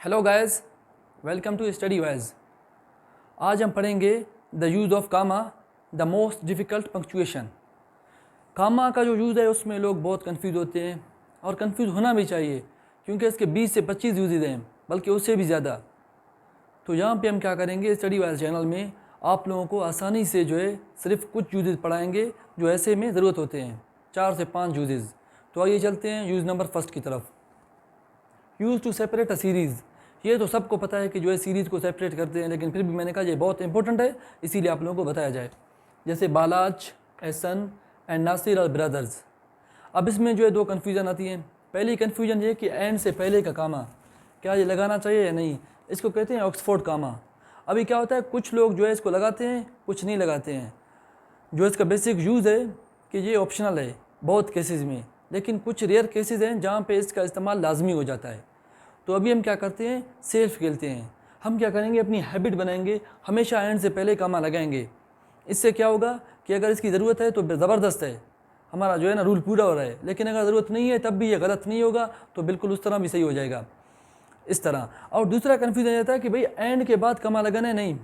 Hello guys, welcome to study wise. आज हम पढ़ेंगे the use of comma, the most difficult punctuation. Comma का जो यूज़ है उसमें लोग बहुत कंफ्यूज होते हैं और कंफ्यूज होना भी चाहिए, क्योंकि इसके 20 से 25 यूजेज हैं, बल्कि उससे भी ज़्यादा। तो यहाँ पे हम क्या करेंगे, स्टडी वाइज चैनल में आप लोगों को आसानी से जो है सिर्फ कुछ यूजेज पढ़ाएंगे जो ऐसे में ज़रूरत होते हैं, 4 से 5 यूजेज। तो आइए चलते हैं यूज़ नंबर फर्स्ट की तरफ। Use to separate a series. ये तो सबको पता है कि जो है सीरीज़ को सेपरेट करते हैं, लेकिन फिर भी मैंने कहा ये बहुत इंपॉर्टेंट है, इसीलिए आप लोगों को बताया जाए। जैसे बालाज, एहसन एंड नासिर और ब्रदर्स। अब इसमें जो है दो कन्फ्यूज़न आती हैं। पहली कन्फ्यूजन ये कि एंड से पहले का कामा क्या ये लगाना चाहिए या नहीं, इसको कहते हैं ऑक्सफोर्ड कामा। अभी क्या होता है, कुछ लोग जो है इसको लगाते हैं, कुछ नहीं लगाते हैं। जो इसका बेसिक यूज़ है कि ये ऑप्शनल है बहुत केसेस में, लेकिन कुछ रेयर केसेस हैं जहाँ पे इसका इस्तेमाल लाजमी हो जाता है। तो अभी हम क्या करते हैं, सेल्फ खेलते हैं। हम क्या करेंगे, अपनी हैबिट बनाएंगे, हमेशा एंड से पहले कामा लगाएंगे। इससे क्या होगा कि अगर इसकी ज़रूरत है तो ज़बरदस्त है, हमारा जो है ना रूल पूरा हो रहा है। लेकिन अगर ज़रूरत नहीं है तब भी ये गलत नहीं होगा, तो बिल्कुल उस तरह भी सही हो जाएगा, इस तरह। और दूसरा कन्फ्यूजन रहता है कि भाई एंड के बाद कामा लगाना है, नहीं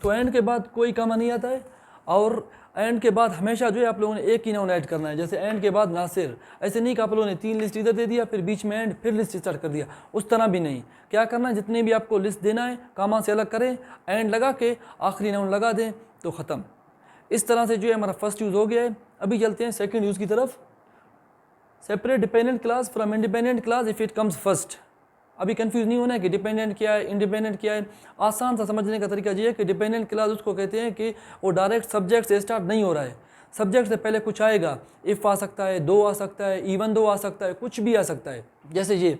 तो एंड के बाद कोई कामा नहीं आता है, और एंड के बाद हमेशा जो है आप लोगों ने एक ही नाउन ऐड करना है। जैसे एंड के बाद नासिर, ऐसे नहीं कि आप लोगों ने 3 लिस्ट इधर दे दिया फिर बीच में एंड फिर लिस्ट स्टार्ट कर दिया, उस तरह भी नहीं। क्या करना है, जितने भी आपको लिस्ट देना है कामा से अलग करें, एंड लगा के आखिरी नाउन लगा दें तो ख़त्म। इस तरह से जो है हमारा फर्स्ट यूज़ हो गया है। अभी चलते हैं सेकेंड यूज़ की तरफ। Separate dependent class from independent class if it comes first. अभी कंफ्यूज नहीं होना है कि डिपेंडेंट क्या है, इंडिपेंडेंट क्या है। आसान सा समझने का तरीका ये है कि डिपेंडेंट क्लास उसको कहते हैं कि वो डायरेक्ट सब्जेक्ट से स्टार्ट नहीं हो रहा है, सब्जेक्ट से पहले कुछ आएगा। इफ़ आ सकता है, दो आ सकता है, इवन दो आ सकता है, कुछ भी आ सकता है। जैसे ये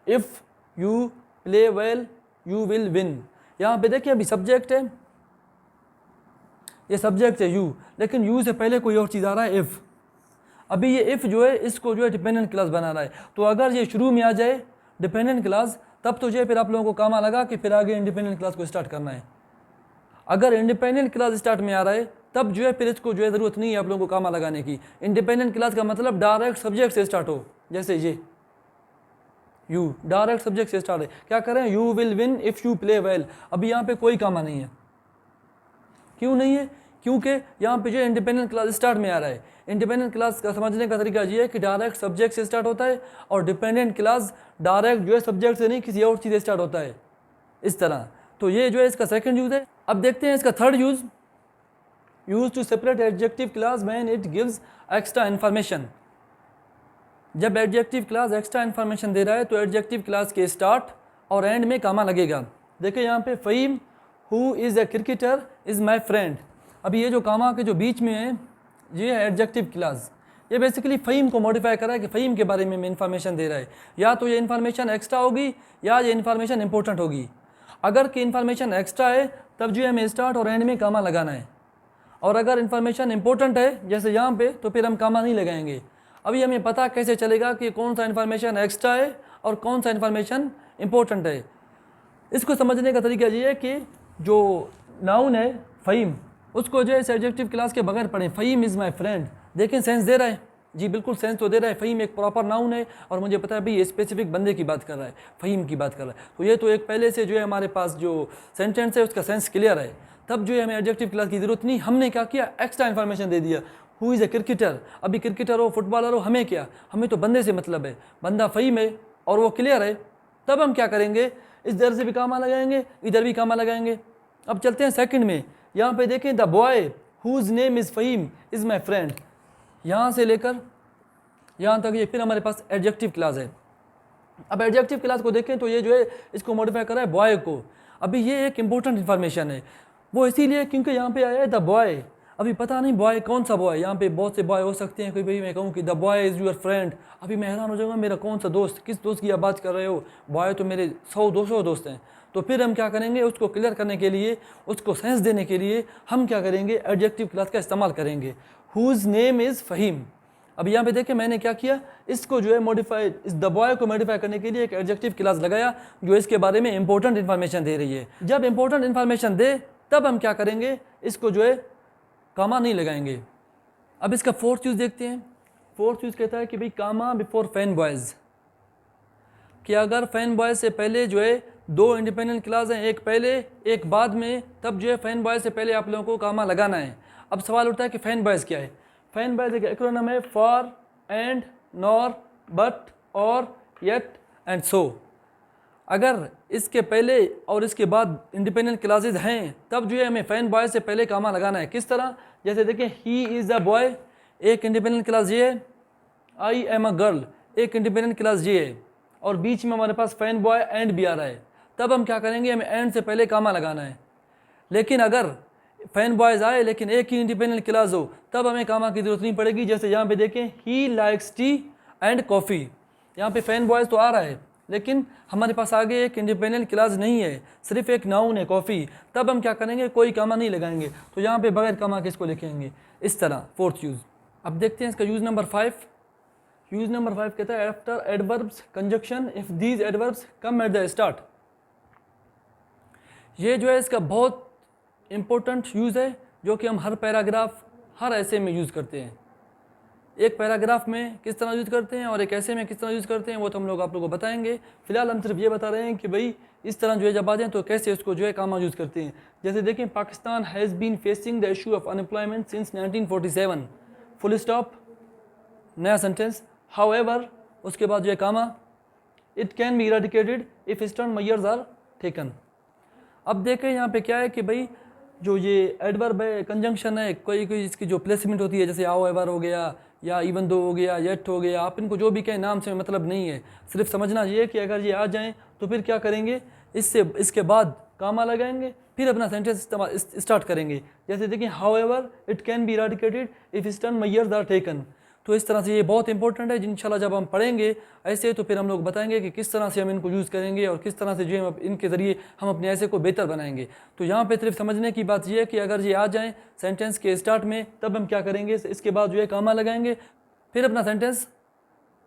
if you play well you will win. यहाँ पे देखिए अभी सब्जेक्ट है, ये सब्जेक्ट है यू, लेकिन यू से पहले कोई और चीज़ आ रहा है इफ़। अभी ये इफ़ जो है इसको जो है डिपेंडेंट क्लास बना रहा है। तो अगर ये शुरू में आ जाए डिपेंडेंट क्लास, तब तो जो है फिर आप लोगों को कामा लगा के फिर आगे इंडिपेंडेंट क्लास को स्टार्ट करना है। अगर इंडिपेंडेंट क्लास स्टार्ट में आ रहा है तब जो है फिर इसको जो है ज़रूरत नहीं है आप लोगों को कामा लगाने की। इंडिपेंडेंट क्लास का मतलब डायरेक्ट सब्जेक्ट से स्टार्ट हो। जैसे ये यू डायरेक्ट सब्जेक्ट से स्टार्ट है, क्या करें, you will win if you play well. अभी यहाँ पे कोई कामा नहीं है। क्यों नहीं है, क्योंकि यहाँ पे जो इंडिपेंडेंट क्लास स्टार्ट में आ रहा है। इंडिपेंडेंट क्लास का समझने का तरीका ये है कि डायरेक्ट सब्जेक्ट से स्टार्ट होता है, और डिपेंडेंट क्लास डायरेक्ट जो है सब्जेक्ट से नहीं किसी और चीज़ से स्टार्ट होता है, इस तरह। तो ये जो है इसका सेकंड यूज़ है। अब देखते हैं इसका third use. Use to separate adjective clause when it gives extra information. जब एडजेक्टिव क्लास एक्स्ट्रा इन्फॉर्मेशन दे रहा है तो एडजेक्टिव क्लास के स्टार्ट और एंड में कामा लगेगा। देखिए यहाँ पे Faheem who is a cricketer is my friend. अभी ये जो कामा के जो बीच में है ये है एडजेक्टिव क्लास। ये बेसिकली फ़हीम को मॉडिफाई कर रहा है कि फ़हीम के बारे में इन्फॉर्मेशन दे रहा है। या तो ये इन्फॉर्मेशन एक्स्ट्रा होगी या ये इन्फॉर्मेशन इंपॉर्टेंट होगी। अगर कि इन्फॉर्मेशन एक्स्ट्रा है तब जो है हमें स्टार्ट और एंड में कामा लगाना है, और अगर इन्फॉर्मेशन इंपॉर्टेंट है जैसे यहाँ पे तो फिर हम कामा नहीं लगाएंगे। अभी हमें पता कैसे चलेगा कि कौन सा इन्फॉर्मेशन एक्स्ट्रा है और कौन सा इन्फॉर्मेशन इंपॉर्टेंट है। इसको समझने का तरीका ये है कि जो नाउन है फ़हीम, उसको जो है एडजेक्टिव क्लास के बगैर पढ़ें। फ़हीम इज़ माई फ्रेंड, देखें सेंस दे रहा है जी, बिल्कुल सेंस तो दे रहा है। फ़हीम एक प्रॉपर नाउन है और मुझे पता है भाई ये स्पेसिफिक बंदे की बात कर रहा है, फ़हीम की बात कर रहा है। तो ये तो एक पहले से जो है हमारे पास जो सेंटेंस है उसका सेंस क्लियर है, तब जो है हमें एडजेक्टिव क्लास की ज़रूरत नहीं। हमने क्या किया, एक्स्ट्रा इन्फॉर्मेशन दे दिया। हु इज़ ए क्रिकेटर, अभी क्रिकेटर हो फुटबॉलर हो हमें क्या, हमें तो बंदे से मतलब है, बंदा फ़हीम है और वो क्लियर है। तब हम क्या करेंगे, इधर से भी कामा लगाएंगे, इधर भी कामा लगाएंगे। अब चलते हैं सेकंड में। यहाँ पे देखें the boy whose name is Faheem is my friend, यहाँ से लेकर यहाँ तक ये फिर हमारे पास एडजेक्टिव क्लास है। अब एडजेक्टिव क्लास को देखें तो ये जो है इसको मॉडिफाई कर रहा है बॉय को। अभी ये एक इंपॉर्टेंट इन्फॉर्मेशन है, वो इसीलिए क्योंकि यहाँ पे आया है द बॉय। अभी पता नहीं बॉय कौन सा बॉय, यहाँ पे बहुत से बॉय हो सकते हैं। कोई भाई मैं कहूँ कि the boy is your friend, अभी मैं हैरान हो जाऊँगा मेरा कौन सा दोस्त, किस दोस्त की आप बात कर रहे हो, बॉय तो मेरे 100-200 दोस्त हैं। तो फिर हम क्या करेंगे, उसको क्लियर करने के लिए, उसको सेंस देने के लिए हम क्या करेंगे, एडजेक्टिव क्लास का इस्तेमाल करेंगे। Whose name is Faheem. अब यहाँ पे देखिए मैंने क्या किया, इसको जो है मॉडिफाई, इस द बॉय को मॉडिफाई करने के लिए एक एडजेक्टिव क्लास लगाया जो इसके बारे में इंपॉर्टेंट इन्फॉर्मेशन दे रही है। जब इंपॉर्टेंट इन्फॉर्मेशन दे तब हम क्या करेंगे, इसको जो है कामा नहीं लगाएंगे। अब इसका फोर्थ यूज़ देखते हैं। फोर्थ यूज़ कहता है कि भाई कामा बिफोर फैन बॉयज़। कि अगर फैन बॉय से पहले जो है दो इंडिपेंडेंट क्लास हैं, एक पहले एक बाद में, तब जो है फैन बॉय से पहले आप लोगों को कामा लगाना है। अब सवाल उठता है कि फैन बॉयज़ क्या है। फैन बॉयज़ एक एक्रोनिम है फॉर, एंड, नॉर, बट, और, येट एंड सो। अगर इसके पहले और इसके बाद इंडिपेंडेंट क्लासेज हैं तब जो है हमें फैन बॉय से पहले कामा लगाना है। किस तरह, जैसे देखें ही इज़ अ बॉय, एक इंडिपेंडेंट क्लास ये है। आई एम अ गर्ल, एक इंडिपेंडेंट क्लास ये है, और बीच में हमारे पास फैन बॉय एंड भी आ रहा है। तब हम क्या करेंगे, हमें एंड से पहले कामा लगाना है। लेकिन अगर फैन बॉयज़ आए लेकिन एक ही इंडिपेंडेंट क्लास हो तब हमें कामा की ज़रूरत नहीं पड़ेगी। जैसे यहाँ पे देखें he likes T and coffee, यहाँ पे फैन बॉयज़ तो आ रहा है लेकिन हमारे पास आगे एक इंडिपेंडेंट क्लास नहीं है, सिर्फ एक नाउन है कॉफ़ी। तब हम क्या करेंगे, कोई कामा नहीं लगाएंगे, तो यहाँ पे बगैर कामा के इसको लिखेंगे इस तरह। फोर्थ यूज़, अब देखते हैं इसका यूज़ नंबर 5। यूज़ नंबर 5 कहता है after adverbs conjunction if these adverbs come at the start. ये जो है इसका बहुत इम्पोर्टेंट यूज़ है जो कि हम हर पैराग्राफ, हर ऐसे में यूज़ करते हैं। एक पैराग्राफ में किस तरह यूज़ करते हैं और एक ऐसे में किस तरह यूज़ करते हैं वो तो हम लोग आप लोगों को बताएंगे। फिलहाल हम सिर्फ ये बता रहे हैं कि भाई इस तरह जो है जब आ जाएँ तो कैसे उसको जो है कामा यूज़ करते हैं। जैसे देखें, Pakistan has been facing the issue of unemployment since 1947, full stop, नया सेंटेंस, हाउएवर, उसके बाद जो है comma, it can be eradicated if stern measures are taken. अब देखें यहाँ पे क्या है कि भाई जो ये एडवर्ब है, कंजंक्शन है, कोई कोई इसकी जो प्लेसमेंट होती है, जैसे हाउएवर हो गया या इवन दो हो गया, येट हो गया, आप इनको जो भी कहें नाम से मतलब नहीं है, सिर्फ समझना ये कि अगर ये आ जाएं तो फिर क्या करेंगे, इसके बाद कामा लगाएंगे, फिर अपना सेंटेंस स्टार्ट करेंगे। जैसे देखिए, however it can be eradicated if stern measures are taken. तो इस तरह से ये बहुत इंपॉर्टेंट है। इंशाल्लाह जब हम पढ़ेंगे ऐसे तो फिर हम लोग बताएंगे कि किस तरह से हम इनको यूज़ करेंगे और किस तरह से जो है इनके ज़रिए हम अपने ऐसे को बेहतर बनाएंगे। तो यहाँ पे सिर्फ समझने की बात ये है कि अगर ये आ जाएँ सेंटेंस के स्टार्ट में तब हम क्या करेंगे, इसके बाद जो है कामा लगाएंगे, फिर अपना सेंटेंस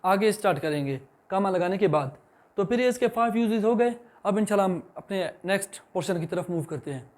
आगे स्टार्ट करेंगे कामा लगाने के बाद। तो फिर ये इसके 5 यूजेस हो गए। अब इंशाल्लाह हम अपने नेक्स्ट पोर्शन की तरफ मूव करते हैं।